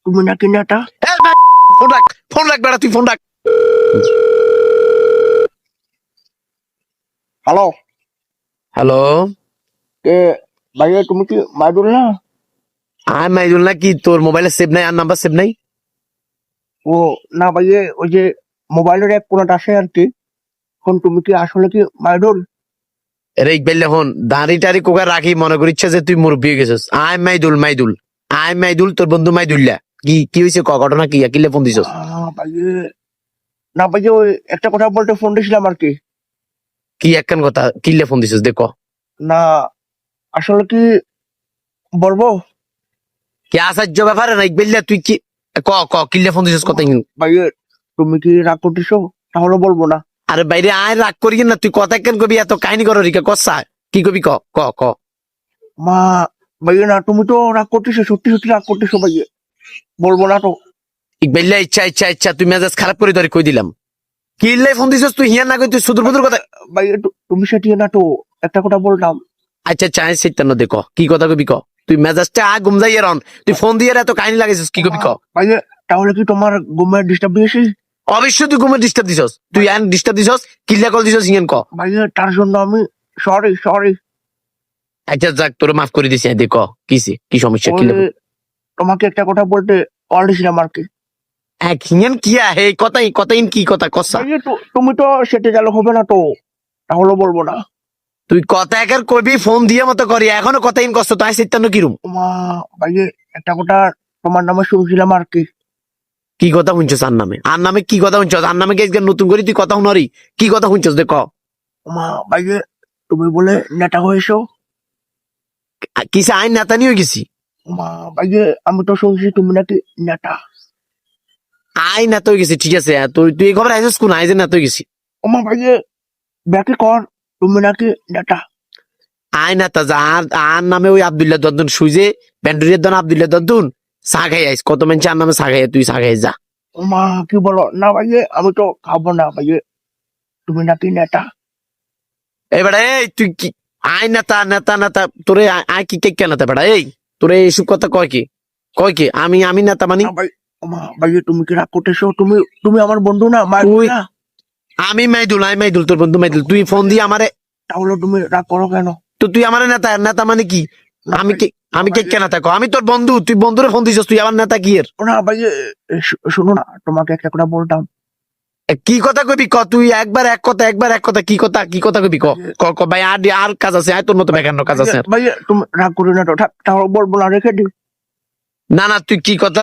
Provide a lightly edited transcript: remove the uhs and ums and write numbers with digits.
তুমি নাকি নেতা? ফোন রাখ, ফোন রাখ বেড়া, তুই ফোন রাখ। হ্যালো, হ্যালো, কে ভাইয়া? তুমি কি মাইদুল না? আই মাইদুল না? কি তোর মোবাইলে সেভ নাই? আর নাম্বার সেভ নাই? ও না ভাইয়া, ওই যে মোবাইলের এক কোনাটা আসে আর কি। এখন তুমি কি আসলে কি মাইদুল? রে ইকবাইল হন, দাঁড়ি টাড়ি কোকা রাখি, মনে করিচ্ছে যে তুই মুরব্বী হয়ে গেছিস। আই মাইদুল, মাইদুল, আই মাইদুল, তোর বন্ধু মাইদুল্লা। কি কি হয়েছে? ঘটনা কি? কিলে ফোন দিছস? ভাইয়া না ভাইয়া, ওই একটা কথা বলতে ফোন দিয়েছিলাম আর কি। কি একখান কথা, কিলে ফোন দিছস দেখো। না আসলে কি বলবো কি আশ্চর্য ব্যাপার না ইকবাইল, তুই কি কিলে ফোন দিছস কথা? ভাইয়া? তুমি কি রাগ করতেছো? তাহলে বলবো না। আরে বাইরে আয়, রাগ করি না, তুই কথা কেন কবি? এত কাহিনী করো রিকা, কসা কি কবি? ক ক ক মা ভাইয়া না, তুমি তো রাগ করতেছো, সত্যি সত্যি রাগ করতেছো ভাইয়া। বলবো না তো। ইকবাইল্লা, ইচ্ছা ইচ্ছা ইচ্ছা, তুই মেজাজ খারাপ করে ধরে কই দিলাম। কি লাই ফোন দিছস তুই? হিয়া না কই তুই সুদূর বুদুর কথা। ভাইয়া তুমি সেটি না তো, একটা কথা বললাম। আচ্ছা চাই সিটান্ন দেখো কি কথা কবি ক। তুই মেজাজটা গুম যাই রন, তুই ফোন দিয়ে এত কাহিনী লাগাইছিস, কি কবি ক। ভাইয়া তাহলে কি তোমার ঘুমের ডিস্টার্ব দিয়েছি? অবশ্যই তুই ঘুমে ডিস্টার্ব দিছস, তুই আইন ডিস্টার্ব দিছস, কিল্লা কল দিছস হিয়ান ক। ভাইয়া তার জন্য আমি সরি সরি। আচ্ছা যাক, তোর মাফ করে দিছি, দেখো কিসে কি সমস্যা ওই কিল্লা। তোমাকে একটা কথা বলতে কল দিয়েছিলাম আর কি। এক হিয়ান কিয়া হে কথাই কথাই কি কথা কসা। ভাইয়া তুমি তো সেটে গেলে হবে না তো, তাহলে বলবো না। তুই কথা একার কবি ফোন দিয়ে মতো করি, এখনো কথা ইন কষ্ট, তাই সিটান্ন কিরম। মা ভাইয়া একটা কথা তোমার নামে শুনছিলাম আর কি। কি কথা শুনছস আর নামে? আর নামে কি কথা শুনছস? আর নামে কি নতুন করে তুই কথা শুনারি? কি কথা শুনছস দেখ। মা ভাইয়া তুমি বলে নেতা হয়েছো। কিসে আইন নেতা নিয়ে গেছি? মা ভাইয়া আমি তো শুনছি তুমি নাকি নেতা। আই নেতা হয়ে গেছি, ঠিক আছে। তুই তুই এই খবর আইসিস কোন? আই যে নেতা হয়ে গেছি। মা ভাইয়া ব্যাকে কর, তুমি নাকি নেতা। আই নেতা যা, আর নামে ওই আব্দুল্লাহ দদ্দুন সুইজে ব্যান্ডুরিয়ার দন আব্দুল্লাহ দদ্দুন চা খাই আইস। কত মানুষ আর নামে চা খাই, তুই চা খাই যা। মা কি বলো না ভাইয়া, আমি তো খাবো না ভাইয়া, তুমি নাকি নেতা। এবারে এই তুই কি আই নেতা নেতা নেতা তোরে আই কি কে নেতা বেড়া? এই তোরে এইসব কথা কয় কি? কয় কি আমি আমি নেতা মানি? না ভাই, মা ভাইয়া তুমি কি রাগ করতেছো? তুমি তুমি আমার বন্ধু না, মা তুই না। আমি মাইদুল, আমি মাইদুল, তোর বন্ধু মাইদুল। তুই ফোন দিয়ে আমারে, তাহলে তুমি রাগ করো কেন? তো তুই আমার নেতা, নেতা মানে কি? না আমি কি আমি কে ভাইয়া, নেতা? আমি তোর বন্ধু, তুই বন্ধুরে ফোন দিছিস, তুই আমার নেতা কি এর? না ভাইয়া শোনো না, তোমাকে একটা কথা বলতাম। কি কথা কবি ক। তুই একবার এক কথা, একবার এক কথা, কি কথা কি কথা কবি ক। ক ক ভাই, আর আর কাজ আছে, তোর মতো বেকার কাজ আছে আর। ভাইয়া তুমি রাগ করো না তো, তাহলে বলবো না, রেখে দিই। না না, তুই কি কথা